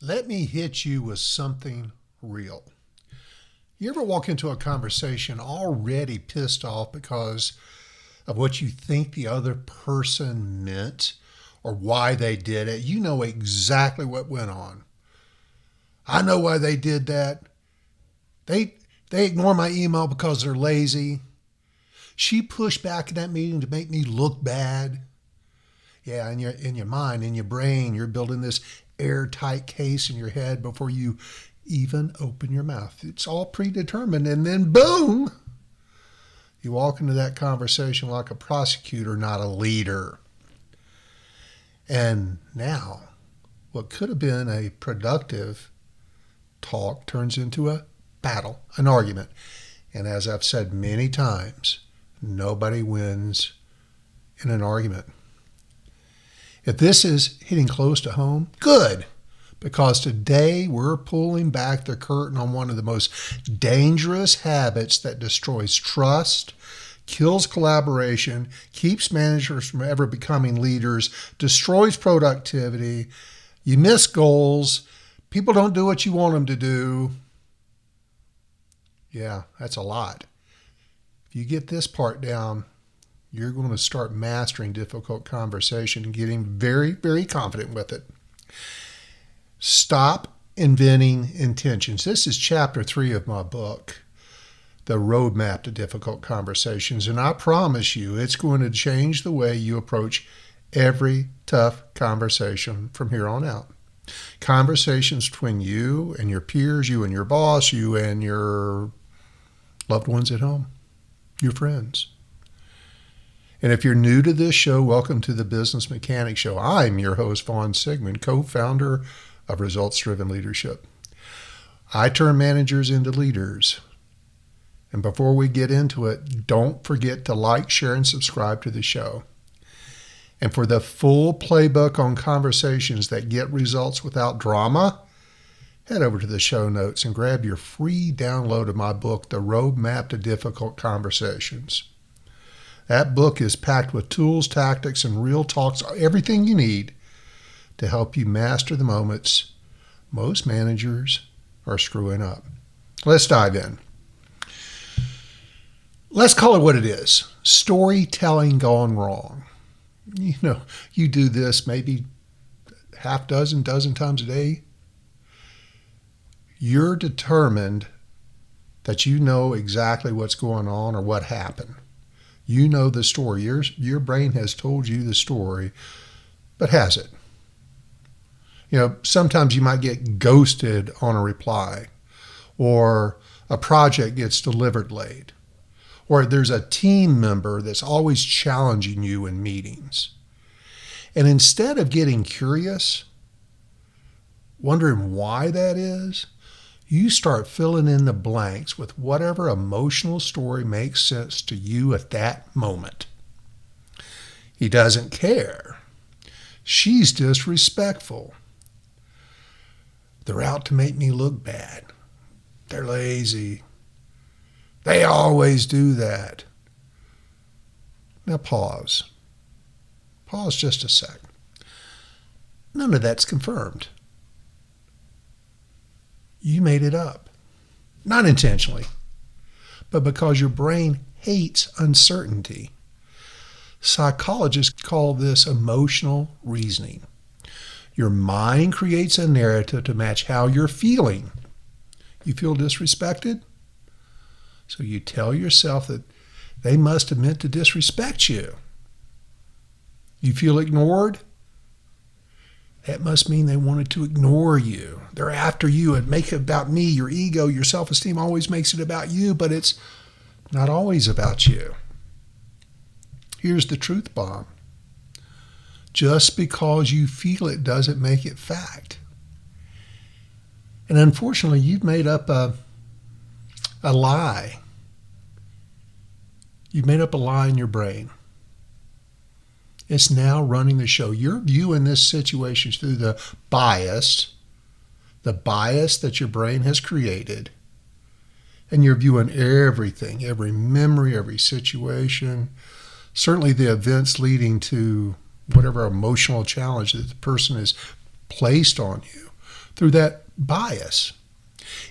Let me hit you with something real. You ever walk into a conversation already pissed off because of what you think the other person meant or why they did it? You know exactly what went on. I know why they did that. They they ignore my email because they're lazy. She pushed back in that meeting to make me look bad. Yeah, in your mind, in your brain, you're building this airtight case in your head before you even open your mouth. It's all predetermined, and then boom, you walk into that conversation like a prosecutor, not a leader. And now, what could have been a productive talk turns into a battle, an argument. And as I've said many times, nobody wins in an argument. If this is hitting close to home, good, because today we're pulling back the curtain on one of the most dangerous habits that destroys trust, kills collaboration, keeps managers from ever becoming leaders, destroys productivity. You miss goals. People don't do what you want them to do. Yeah, that's a lot. If you get this part down, you're going to start mastering difficult conversation and getting very, very confident with it. Stop inventing intentions. This is chapter 3 of my book, The Roadmap to Difficult Conversations. And I promise you, it's going to change the way you approach every tough conversation from here on out. Conversations between you and your peers, you and your boss, you and your loved ones at home, your friends. And if you're new to this show, welcome to the Business Mechanic Show. I'm your host, Vaughn Sigmund, co-founder of Results Driven Leadership. I turn managers into leaders. And before we get into it, don't forget to like, share, and subscribe to the show. And for the full playbook on conversations that get results without drama, head over to the show notes and grab your free download of my book, The Roadmap to Difficult Conversations. That book is packed with tools, tactics, and real talks, everything you need to help you master the moments most managers are screwing up. Let's dive in. Let's call it what it is. Storytelling gone wrong. You know, you do this maybe dozen times a day. You're determined that you know exactly what's going on or what happened. You know the story. Your brain has told you the story, but has it? You know, sometimes you might get ghosted on a reply, or a project gets delivered late, or there's a team member that's always challenging you in meetings. And instead of getting curious, wondering why that is, you start filling in the blanks with whatever emotional story makes sense to you at that moment. He doesn't care. She's disrespectful. They're out to make me look bad. They're lazy. They always do that. Now pause. Pause just a sec. None of that's confirmed. You made it up. Not intentionally, but because your brain hates uncertainty. Psychologists call this emotional reasoning. Your mind creates a narrative to match how you're feeling. You feel disrespected? So you tell yourself that they must have meant to disrespect you. You feel ignored? That must mean they wanted to ignore you. They're after you and make it about me. Your ego, your self-esteem always makes it about you, but it's not always about you. Here's the truth bomb. Just because you feel it doesn't make it fact. And unfortunately, you've made up a lie. You've made up a lie in your brain. It's now running the show. You're viewing this situation through the bias that your brain has created. And you're viewing everything, every memory, every situation, certainly the events leading to whatever emotional challenge that the person has placed on you through that bias.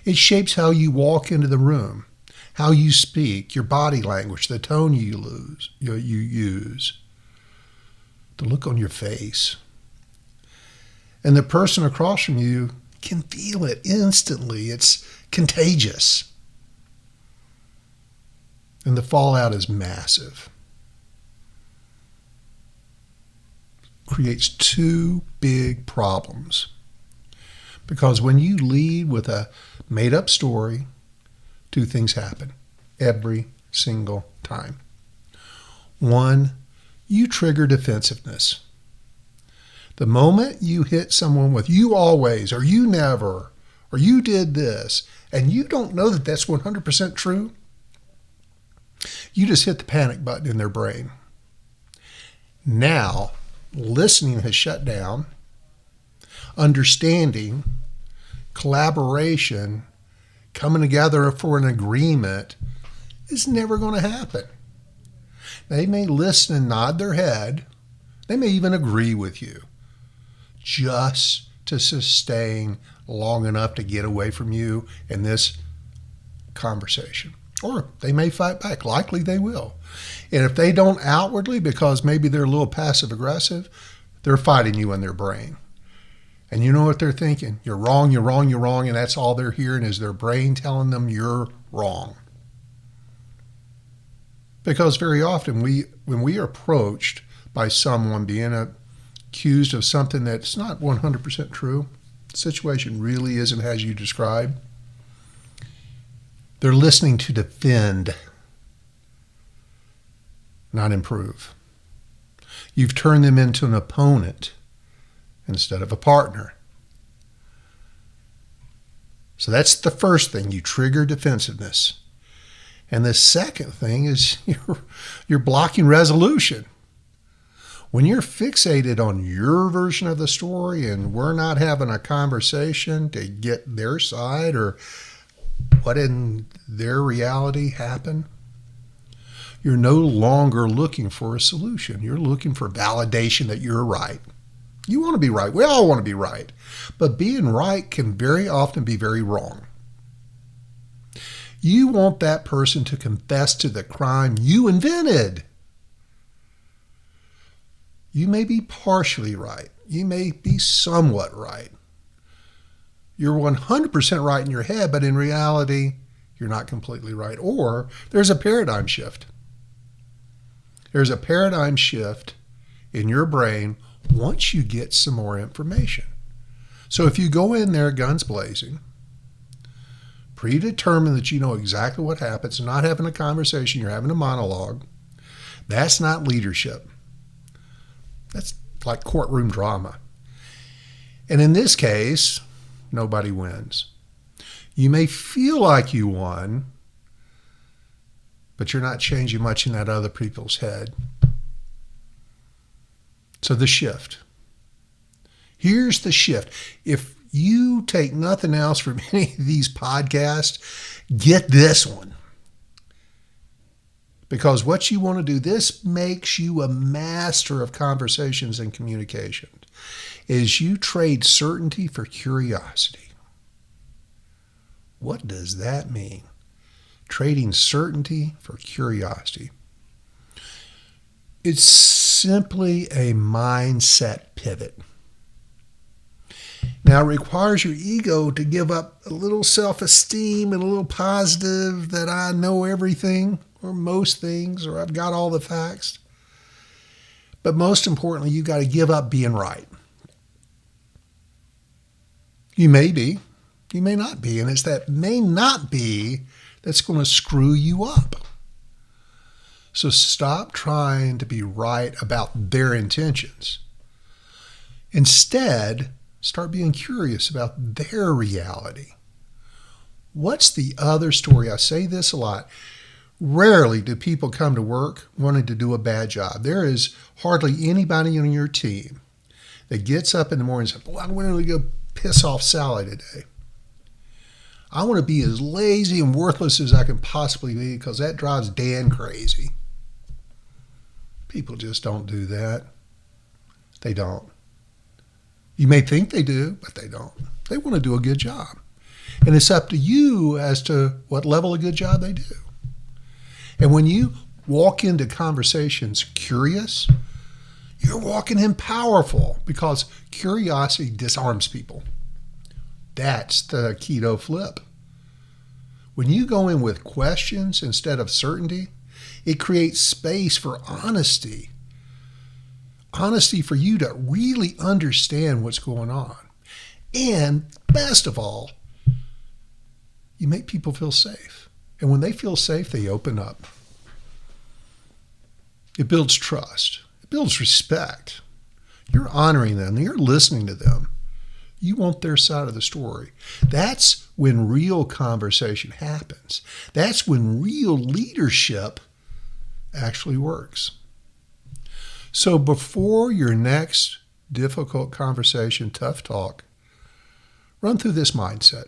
It shapes how you walk into the room, how you speak, your body language, the tone you use, the look on your face. And the person across from you can feel it instantly. It's contagious. And the fallout is massive. Creates two big problems. Because when you lead with a made-up story, two things happen every single time. One, you trigger defensiveness. The moment you hit someone with "you always," or "you never," or "you did this," and you don't know that that's 100% true, you just hit the panic button in their brain. Now, listening has shut down. Understanding, collaboration, coming together for an agreement is never going to happen. They may listen and nod their head. They may even agree with you just to sustain long enough to get away from you in this conversation. Or they may fight back. Likely they will. And if they don't outwardly, because maybe they're a little passive aggressive, they're fighting you in their brain. And you know what they're thinking? You're wrong, you're wrong, you're wrong, and that's all they're hearing is their brain telling them you're wrong. Because very often when we are approached by someone being accused of something that's not 100% true, the situation really isn't as you described, they're listening to defend, not improve. You've turned them into an opponent instead of a partner. So that's the first thing. You trigger defensiveness. And the second thing is you're blocking resolution. When you're fixated on your version of the story and we're not having a conversation to get their side or what in their reality happened, you're no longer looking for a solution. You're looking for validation that you're right. You want to be right. We all want to be right. But being right can very often be very wrong. You want that person to confess to the crime you invented. You may be partially right. You may be somewhat right. You're 100% right in your head, but in reality, you're not completely right. Or there's a paradigm shift. There's a paradigm shift in your brain once you get some more information. So if you go in there guns blazing, predetermined that you know exactly what happens, not having a conversation, you're having a monologue, that's not leadership. That's like courtroom drama. And in this case, nobody wins. You may feel like you won, but you're not changing much in that other people's head. So the shift. Here's the shift. If you take nothing else from any of these podcasts, get this one. Because what you want to do, this makes you a master of conversations and communication, is you trade certainty for curiosity. What does that mean? Trading certainty for curiosity. It's simply a mindset pivot. Now, it requires your ego to give up a little self-esteem and a little positive that I know everything or most things or I've got all the facts. But most importantly, you've got to give up being right. You may be, you may not be, and it's that may not be that's going to screw you up. So stop trying to be right about their intentions. Instead, start being curious about their reality. What's the other story? I say this a lot. Rarely do people come to work wanting to do a bad job. There is hardly anybody on your team that gets up in the morning and says, "Well, I'm going to go piss off Sally today. I want to be as lazy and worthless as I can possibly be because that drives Dan crazy." People just don't do that. They don't. You may think they do, but they don't. They want to do a good job. And it's up to you as to what level of good job they do. And when you walk into conversations curious, you're walking in powerful, because curiosity disarms people. That's the keto flip. When you go in with questions instead of certainty, it creates space for honesty. Honesty for you to really understand what's going on. And best of all, you make people feel safe. And when they feel safe, they open up. It builds trust. It builds respect. You're honoring them. You're listening to them. You want their side of the story. That's when real conversation happens. That's when real leadership actually works. So before your next difficult conversation, tough talk, run through this mindset.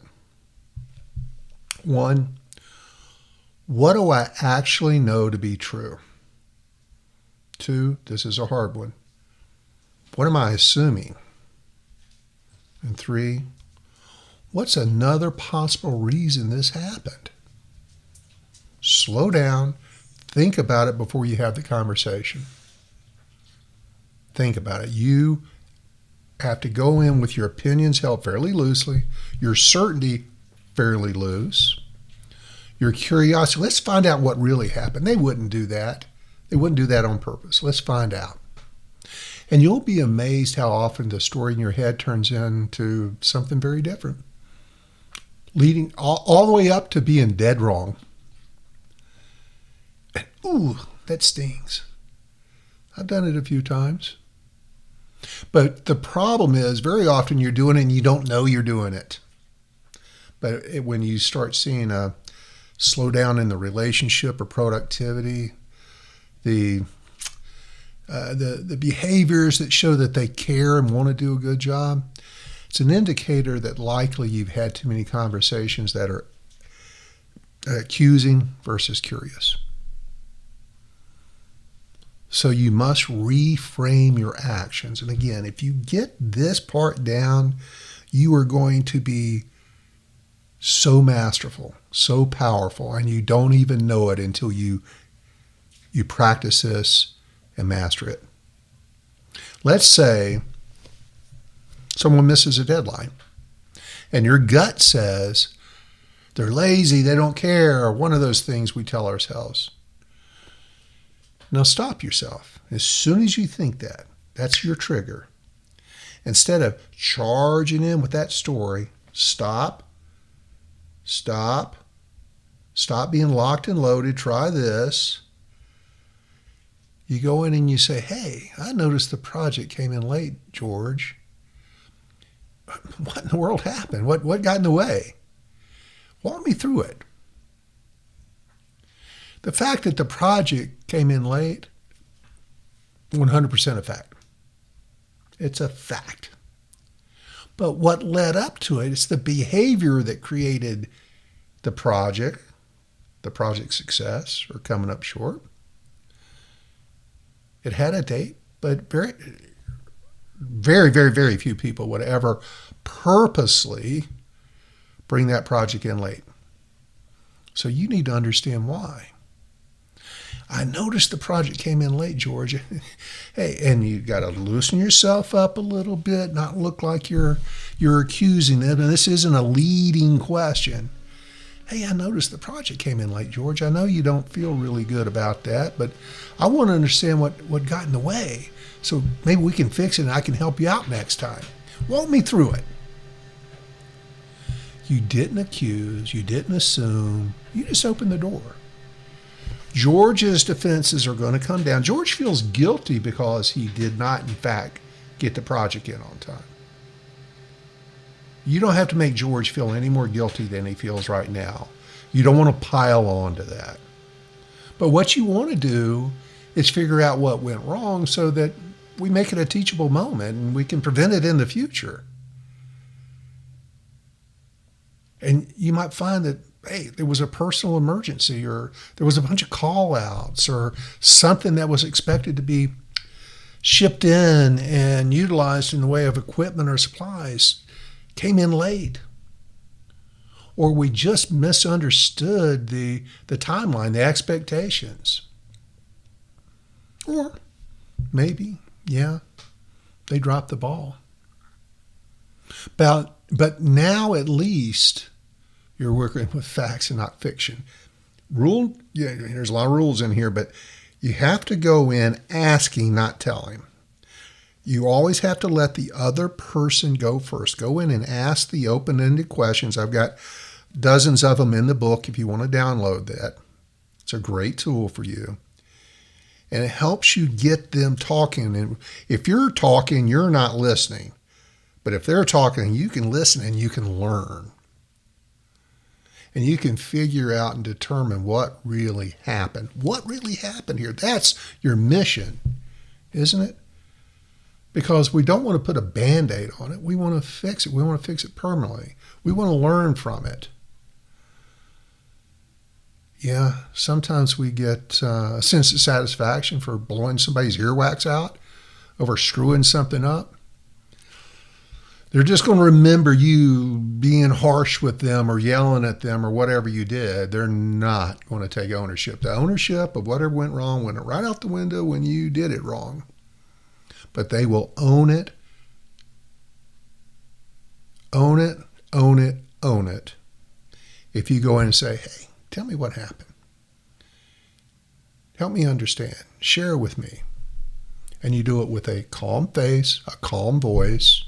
1, what do I actually know to be true? 2, this is a hard one. What am I assuming? And 3, what's another possible reason this happened? Slow down. Think about it before you have the conversation. Think about it. You have to go in with your opinions held fairly loosely, your certainty fairly loose, your curiosity. Let's find out what really happened. They wouldn't do that. They wouldn't do that on purpose. Let's find out. And you'll be amazed how often the story in your head turns into something very different, leading all the way up to being dead wrong. And, ooh, that stings. I've done it a few times. But the problem is, very often you're doing it and you don't know you're doing it. But when you start seeing a slowdown in the relationship or productivity, the behaviors that show that they care and want to do a good job, it's an indicator that likely you've had too many conversations that are accusing versus curious. So you must reframe your actions. And again, if you get this part down, you are going to be so masterful, so powerful, and you don't even know it until you practice this and master it. Let's say someone misses a deadline, and your gut says they're lazy, they don't care, or one of those things we tell ourselves. Now stop yourself. As soon as you think that, that's your trigger. Instead of charging in with that story, stop being locked and loaded, try this. You go in and you say, hey, I noticed the project came in late, George. What in the world happened? What got in the way? Walk me through it. The fact that the project came in late, 100% a fact. It's a fact. But what led up to it, it's the behavior that created the project success or coming up short. It had a date, but very, very, very, very few people would ever purposely bring that project in late. So you need to understand why. I noticed the project came in late, George. Hey, and you got to loosen yourself up a little bit, not look like you're accusing them. And this isn't a leading question. Hey, I noticed the project came in late, George. I know you don't feel really good about that, but I want to understand what got in the way. So maybe we can fix it and I can help you out next time. Walk me through it. You didn't accuse, you didn't assume, you just opened the door. George's defenses are going to come down. George feels guilty because he did not, in fact, get the project in on time. You don't have to make George feel any more guilty than he feels right now. You don't want to pile on to that. But what you want to do is figure out what went wrong so that we make it a teachable moment and we can prevent it in the future. And you might find that, hey, there was a personal emergency or there was a bunch of call outs or something that was expected to be shipped in and utilized in the way of equipment or supplies came in late, or we just misunderstood the timeline, the expectations. Or maybe, yeah, they dropped the ball. But now at least you're working with facts and not fiction. There's a lot of rules in here, but you have to go in asking, not telling. You always have to let the other person go first. Go in and ask the open-ended questions. I've got dozens of them in the book if you want to download that. It's a great tool for you. And it helps you get them talking. And if you're talking, you're not listening. But if they're talking, you can listen and you can learn. And you can figure out and determine what really happened. What really happened here? That's your mission, isn't it? Because we don't want to put a Band-Aid on it. We want to fix it. We want to fix it permanently. We want to learn from it. Yeah, sometimes we get a sense of satisfaction for blowing somebody's earwax out over screwing something up. They're just going to remember you being harsh with them or yelling at them or whatever you did. They're not going to take ownership. The ownership of whatever went wrong went right out the window when you did it wrong. But they will own it, own it, own it, own it. If you go in and say, hey, tell me what happened. Help me understand. Share with me. And you do it with a calm face, a calm voice,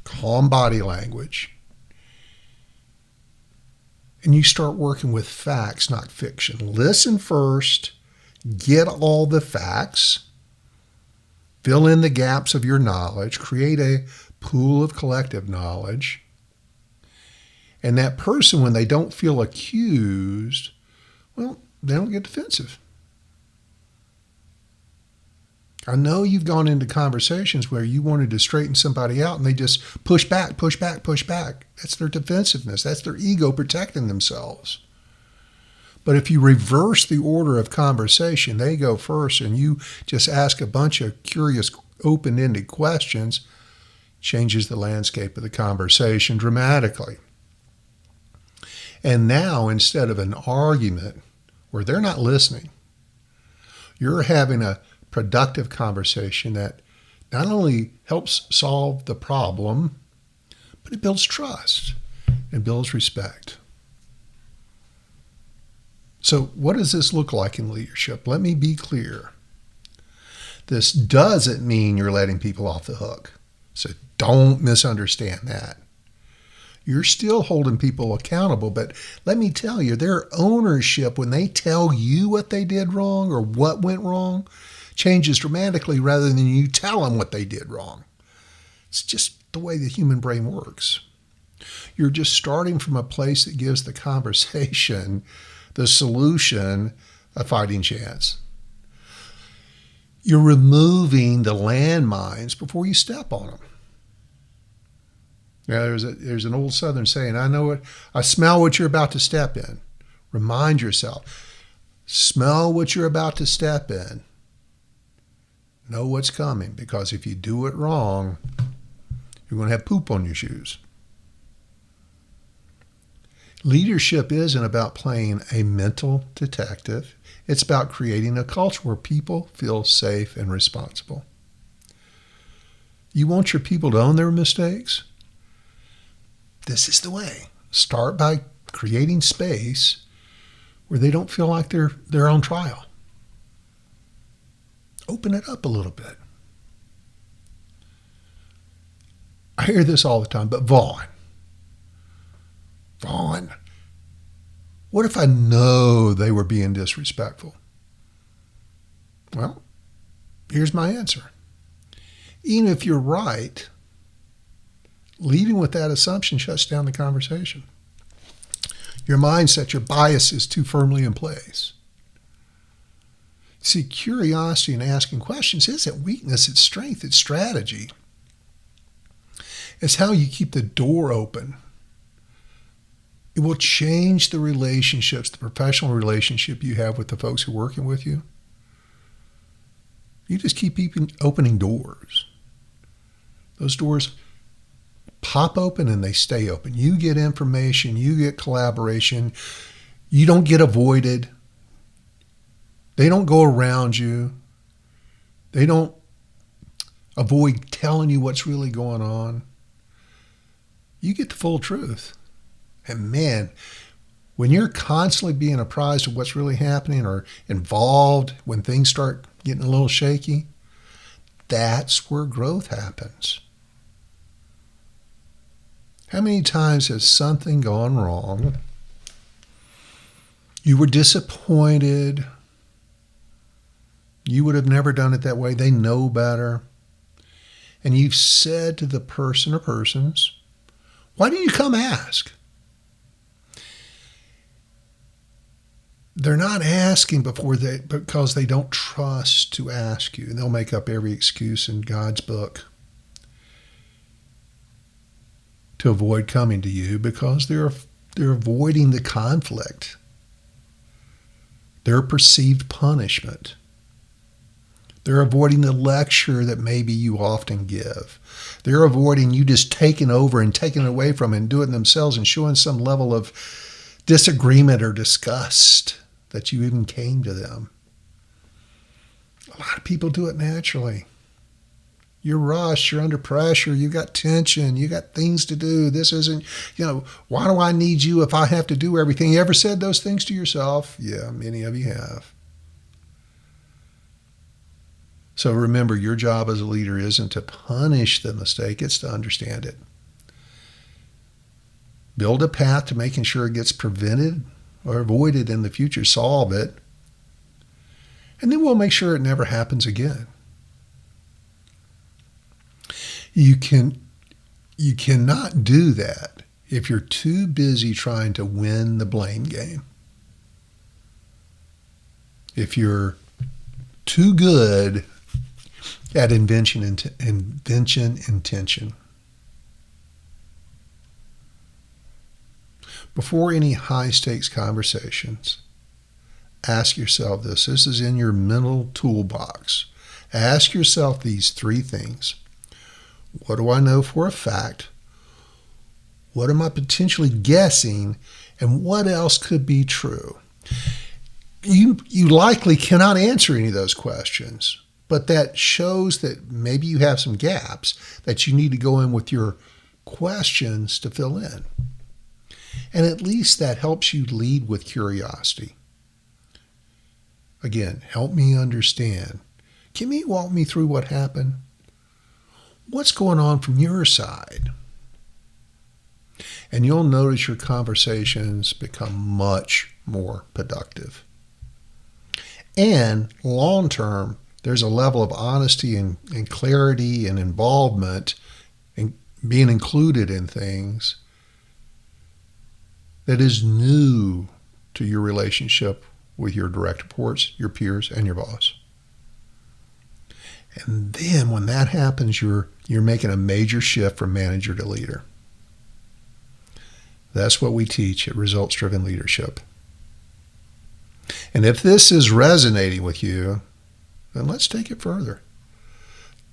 calm body language. And you start working with facts, not fiction. Listen first, get all the facts, fill in the gaps of your knowledge, create a pool of collective knowledge. And that person, when they don't feel accused, well, they don't get defensive. I know you've gone into conversations where you wanted to straighten somebody out and they just push back, push back, push back. That's their defensiveness. That's their ego protecting themselves. But if you reverse the order of conversation, they go first and you just ask a bunch of curious, open-ended questions, changes the landscape of the conversation dramatically. And now, instead of an argument where they're not listening, you're having a productive conversation that not only helps solve the problem, but it builds trust and builds respect. So what does this look like in leadership? Let me be clear. This doesn't mean you're letting people off the hook. So don't misunderstand that. You're still holding people accountable, but let me tell you, their ownership when they tell you what they did wrong or what went wrong changes dramatically rather than you tell them what they did wrong. It's just the way the human brain works. You're just starting from a place that gives the conversation, the solution, a fighting chance. You're removing the landmines before you step on them. Yeah, there's an old Southern saying, I smell what you're about to step in. Remind yourself, smell what you're about to step in. Know what's coming, because if you do it wrong, you're going to have poop on your shoes. Leadership isn't about playing a mental detective. It's about creating a culture where people feel safe and responsible. You want your people to own their mistakes? This is the way. Start by creating space where they don't feel like they're on trial. Open it up a little bit. I hear this all the time, but Vaughn, what if I know they were being disrespectful? Well, here's my answer. Even if you're right, leading with that assumption shuts down the conversation. Your mindset, your bias is too firmly in place. See, curiosity and asking questions isn't weakness, it's strength, it's strategy. It's how you keep the door open. It will change the relationships, the professional relationship you have with the folks who are working with you. You just keep opening doors. Those doors pop open and they stay open. You get information, you get collaboration, you don't get avoided. They don't go around you. They don't avoid telling you what's really going on. You get the full truth. And man, when you're constantly being apprised of what's really happening or involved when things start getting a little shaky, that's where growth happens. How many times has something gone wrong? You were disappointed. You would have never done it that way. They know better. And you've said to the person or persons, why didn't you come ask? They're not asking because they don't trust to ask you. And they'll make up every excuse in God's book to avoid coming to you because they're avoiding the conflict, their perceived punishment. They're avoiding the lecture that maybe you often give. They're avoiding you just taking over and taking it away from it and doing it themselves and showing some level of disagreement or disgust that you even came to them. A lot of people do it naturally. You're rushed, you're under pressure, you got tension, you got things to do. This isn't, why do I need you if I have to do everything? You ever said those things to yourself? Yeah, many of you have. So remember, your job as a leader isn't to punish the mistake, it's to understand it. Build a path to making sure it gets prevented or avoided in the future. Solve it. And then we'll make sure it never happens again. You cannot do that if you're too busy trying to win the blame game. If you're too good at invention intention. Before any high-stakes conversations, ask yourself this. This is in your mental toolbox. Ask yourself these three things. What do I know for a fact? What am I potentially guessing? And what else could be true? You likely cannot answer any of those questions, but that shows that maybe you have some gaps that you need to go in with your questions to fill in. And at least that helps you lead with curiosity. Again, help me understand. Can you walk me through what happened? What's going on from your side? And you'll notice your conversations become much more productive. And long term, there's a level of honesty and clarity and involvement and being included in things that is new to your relationship with your direct reports, your peers, and your boss. And then when that happens, you're making a major shift from manager to leader. That's what we teach at Results-Driven Leadership. And if this is resonating with you, then let's take it further.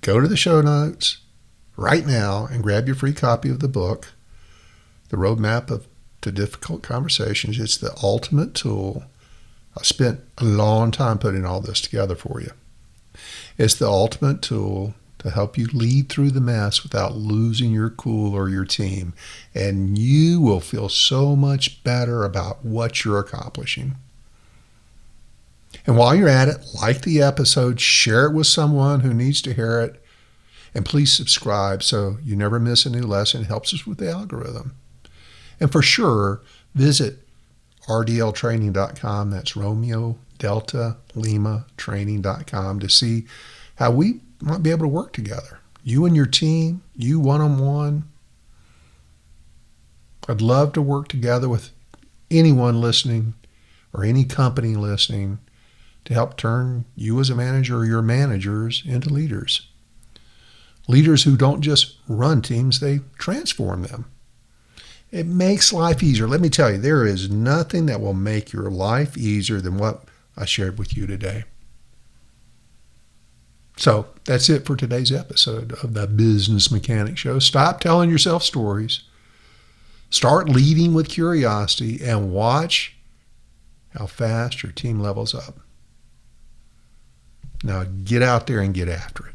Go to the show notes right now and grab your free copy of the book, The Roadmap to Difficult Conversations. It's the ultimate tool. I spent a long time putting all this together for you. It's the ultimate tool to help you lead through the mess without losing your cool or your team. And you will feel so much better about what you're accomplishing. And while you're at it, like the episode, share it with someone who needs to hear it, and please subscribe so you never miss a new lesson. It helps us with the algorithm. And for sure, visit rdltraining.com. That's Romeo Delta Lima Training.com to see how we might be able to work together. You and your team, you one-on-one. I'd love to work together with anyone listening or any company listening to help turn you as a manager or your managers into leaders. Leaders who don't just run teams, they transform them. It makes life easier. Let me tell you, there is nothing that will make your life easier than what I shared with you today. So that's it for today's episode of the Business Mechanic Show. Stop telling yourself stories. Start leading with curiosity and watch how fast your team levels up. Now get out there and get after it.